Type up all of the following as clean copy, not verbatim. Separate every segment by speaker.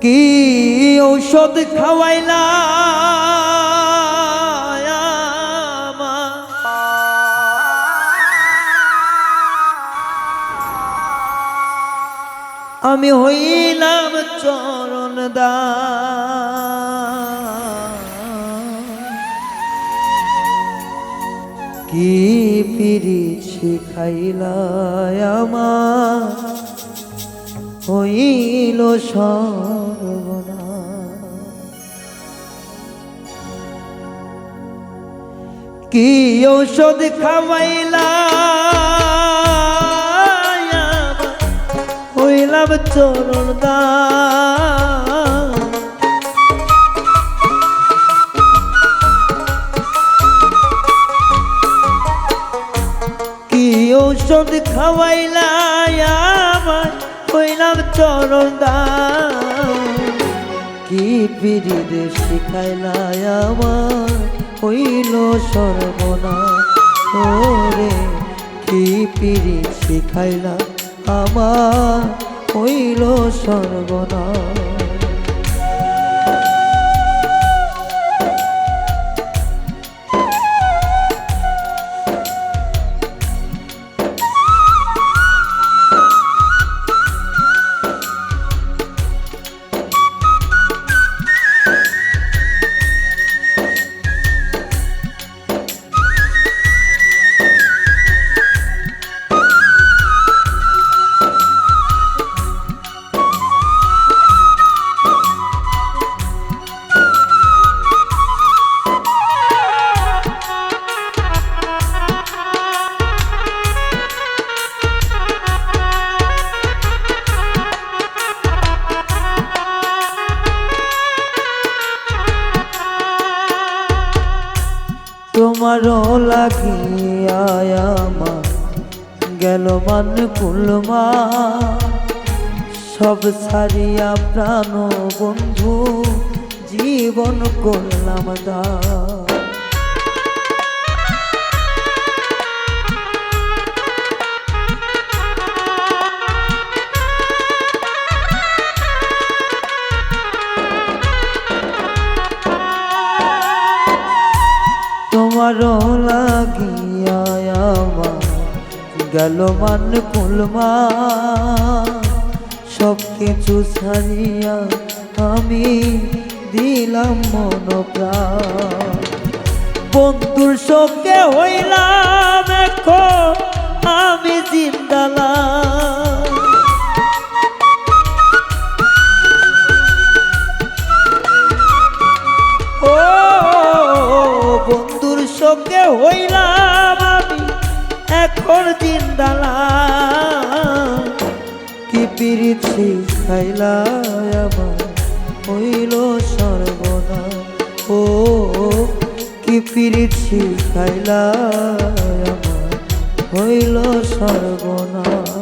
Speaker 1: কি ঔষধ খাওয়াইলা আমি হইলাম চরণ কি পিরি শিখাইলা আমার হইল সর্বনাশ কি ঔষধ খাওয়াইলা হইলাম চরণ কি ঔষধ খাওয়াইলা আমার হইলাম চরণ কি পিরিত শিখাইলা আমার হইল সর্বনাশ ওরে কি পিরিত শিখাইলা আমার হইল সর্বনাশ তোমারও লাগিয়া আমার গেল মান কুলমা সব ছাড়িয়া প্রাণ বন্ধু জীবন করলাম দান তোমারও লাগিয়া আমার গেল মান কুলমা সব কিছু ছাড়িয়া আমি দিলাম মন প্রাণ বন্ধুর শোকে হইলাম এখন আমি জিন্দালা বন্ধুর সঙ্গে হইলাম আমি এখন জিন্দালা কি পিরিত শিখাইলা আমার হইল সর্বনাশ ও কি পিরিত শিখাইলা আমার হইল সর্বনাশ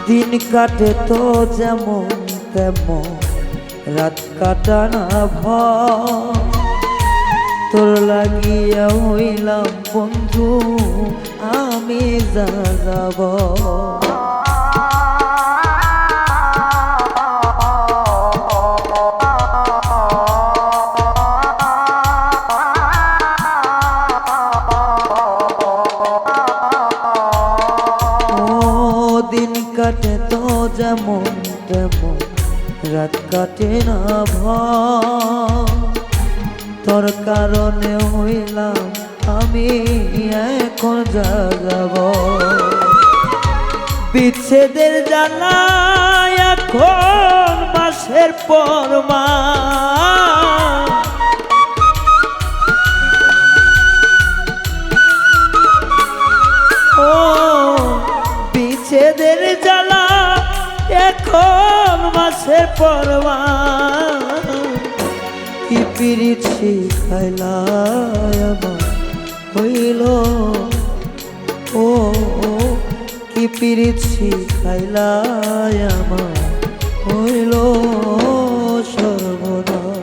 Speaker 1: দিন কাটে তো যেমন তেমন রাত কাটানা ভয় তোর লাগিয়া হইলাম বন্ধু আমি যা যাব দিন কাটে তো যেমন তেমন রাত কাটে না ভয় তোর কারণে হইলাম আমি এখন যাব বিচ্ছেদের জ্বালা এখন মাসের পর মাস ও বিচ্ছেদের জ্বালা এখন মাসের পর মাস কি পিরিত শিখাইলা আমার হইল ও কি পিরিত শিখাইলা আমার হইল সর্বনাশ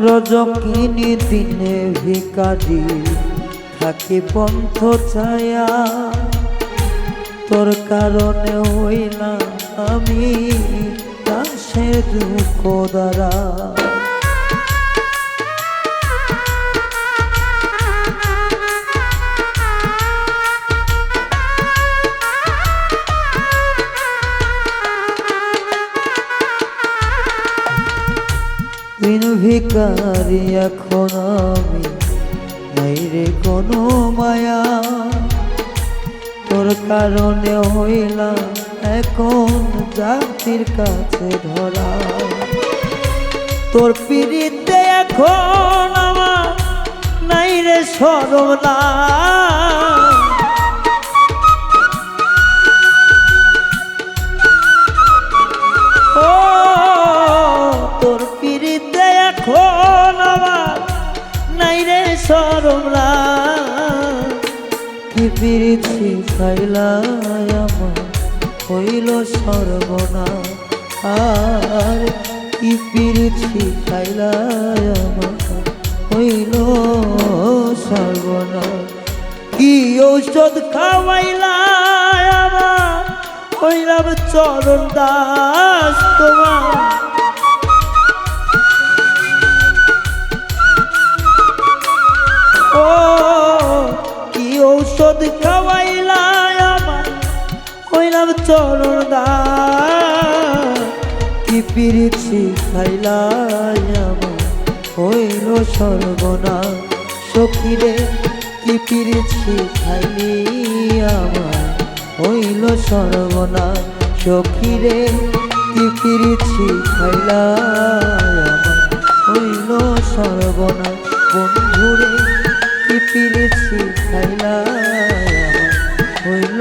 Speaker 1: রজকিনী দিনে ভিকারি থাকি পন্থ ছায়া তোর কারণে হইলাম আমি দাসের দুঃখ দ্বারা ভিকারি এখন আমি নাই রে কোনো মায়া তোর কারণে হইলাম এখন জাতির কাছে ধরা তোর পিড়িতে এখন আমার নাই রে শরম না এখন আমার নাই রে শরম না কি পিরিত শিখাইলা আমার হইল সর্বনাশ আর কি পিরিত শিখাইলা আমার হইল সর্বনাশ কি ঔষধ খাওয়াইলা আমার হইলাম চরণ দাস তোমার ও কি ঔষধ খাওয়াইলা আমার হইলাম চরণ দাস কি পিরিত শিখাইলা আমার হইল সর্বনাশ সখীরে কি পিরিত শিখাইলি আমার হইল সর্বনাশ সখীরে কি পিরিত শিখাইলা আমার হইল সর্বনাশ বন্ধুরে কি পিরিত শিখাইলা আমার হইল